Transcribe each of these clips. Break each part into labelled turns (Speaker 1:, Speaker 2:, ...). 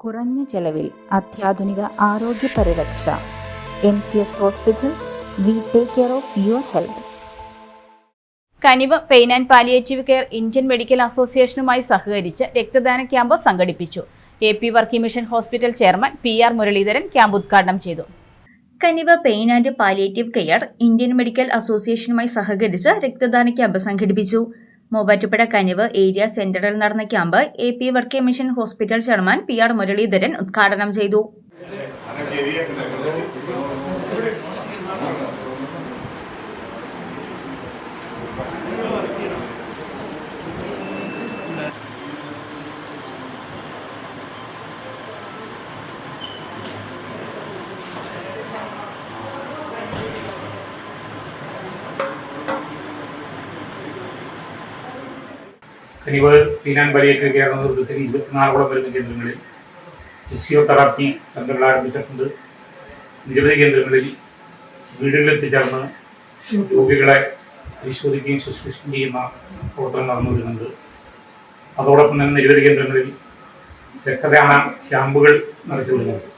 Speaker 1: കുറഞ്ഞ ചെലവിൽ അത്യാധുനിക ആരോഗ്യ പരിരക്ഷ. MCS hospital. We take care of your health.
Speaker 2: Kanivu pain and palliative care Indian medical അസോസിയേഷനുമായി സഹകരിച്ച് രക്തദാന ക്യാമ്പ് സംഘടിപ്പിച്ചു. AP working mission hospital chairman PR Muraleedharan camp ഉദ്ഘാടനം ചെയ്തു.
Speaker 3: Kanivu pain and palliative care Indian medical അസോസിയേഷനുമായി സഹകരിച്ച് രക്തദാന ക്യാമ്പ് സംഘടിപ്പിച്ചു. മൂവാറ്റുപുഴ കനിവ് ഏരിയ സെന്ററിൽ നടന്ന camp AP working mission hospital chairman PR Muraleedharan ഉദ്ഘാടനം ചെയ്തു.
Speaker 4: Kanivu pain and palliative care നേതൃത്വത്തിൽ 24 വരുന്ന കേന്ദ്രങ്ങളിൽ ഫിസിയോതെറാപ്പി സെൻ്ററുകൾ ആരംഭിച്ചിട്ടുണ്ട്. നിരവധി കേന്ദ്രങ്ങളിൽ വീടുകളിലെത്തിച്ചേർന്ന് രോഗികളെ പരിശോധിക്കുകയും ശുശ്രൂഷയും ചെയ്യുന്ന പ്രവർത്തനം നടന്നു വരുന്നുണ്ട്. അതോടൊപ്പം തന്നെ നിരവധി കേന്ദ്രങ്ങളിൽ രക്തദാന ക്യാമ്പുകൾ നടത്തി വരുന്നുണ്ട്.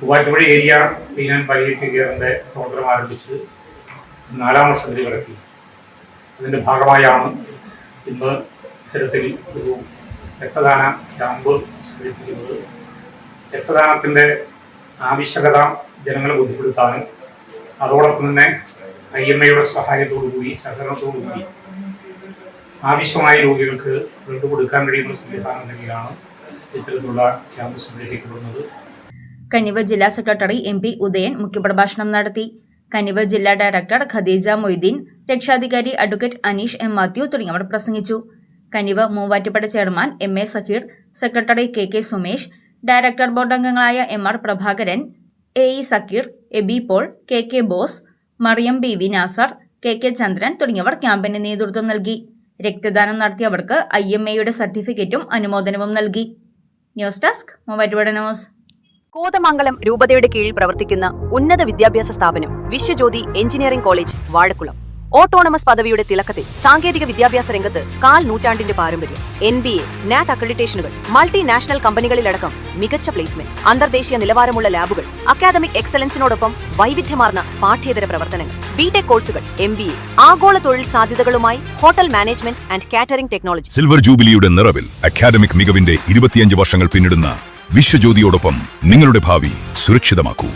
Speaker 4: Muvattupuzha area pain and palliative കെയറിൻ്റെ പ്രവർത്തനം ആരംഭിച്ചത് 4-ാം വർഷത്തിൽ കിടക്കി. അതിൻ്റെ ഭാഗമായാണ് ഇന്ന് ഇത്തരത്തിൽ ഒരു രക്തദാന ക്യാമ്പ് സംഘടിപ്പിക്കുന്നത്. രക്തദാനത്തിൻ്റെ ആവശ്യകത ജനങ്ങളെ ബോധ്യപ്പെടുത്താനും അതോടൊപ്പം തന്നെ IMAയുടെ സഹായത്തോടുകൂടി സഹകരണത്തോടുകൂടി ആവശ്യമായ രോഗികൾക്ക് ബ്ലഡ് കൊടുക്കാൻ കഴിയുന്ന സംവിധാനം നൽകിയാണ് ഇത്തരത്തിലുള്ള ക്യാമ്പ് സംഘടിപ്പിക്കപ്പെടുന്നത്.
Speaker 3: കനിവ് ജില്ലാ സെക്രട്ടറി MP ഉദയൻ മുഖ്യപ്രഭാഷണം നടത്തി. കനിവ് ജില്ലാ ഡയറക്ടർ ഖദീജ മൊയ്തീൻ, രക്ഷാധികാരി അഡ്വക്കേറ്റ് അനീഷ് M. മാത്യു തുടങ്ങിയവർ പ്രസംഗിച്ചു. Kanivu Muvattupuzha chairman MA Zakir, secretary KK Sumesh, director board അംഗങ്ങളായ MR Prabhakaran, AE Zakir, Eby Paul, KK Bose, Mariyam BV Nasar, KK Chandran തുടങ്ങിയവർ ക്യാമ്പിന് നേതൃത്വം നൽകി. രക്തദാനം നടത്തിയവർക്ക് IMAയുടെ സർട്ടിഫിക്കറ്റും അനുമോദനവും നൽകി. News desk Muvattupuzha news.
Speaker 5: Kothamangalam രൂപതയുടെ കീഴിൽ പ്രവർത്തിക്കുന്ന ഉന്നത വിദ്യാഭ്യാസ സ്ഥാപനം Viswajyothi engineering college Vazhakulam. Autonomous പദവിയുടെ തിളക്കത്തിൽ സാങ്കേതിക വിദ്യാഭ്യാസ രംഗത്ത് 1/4 നൂറ്റാണ്ടിന്റെ പാരമ്പര്യം. NBA, NAT അക്രഡിറ്റേഷനുകൾ, മൾട്ടിനാഷണൽ കമ്പനികളിലടക്കം മികച്ച പ്ലേസ്മെന്റ്, അന്തർദേശീയ നിലവാരമുള്ള ലാബുകൾ, അക്കാദമിക് എക്സലൻസിനോടൊപ്പം വൈവിധ്യമാർന്ന പാഠ്യേതര പ്രവർത്തനങ്ങൾ, BTech കോഴ്സുകൾ, MBA, ആഗോള തൊഴിൽ സാധ്യതകളുമായി hotel management and catering technology.
Speaker 6: Silver ജൂബിലിയുടെ നിറവിൽ അക്കാദമിക് മികവിന്റെ 25 വർഷങ്ങൾ പിന്നിടുന്ന വിശ്വജ്യോതിയോടൊപ്പം നിങ്ങളുടെ ഭാവി സുരക്ഷിതമാക്കൂ.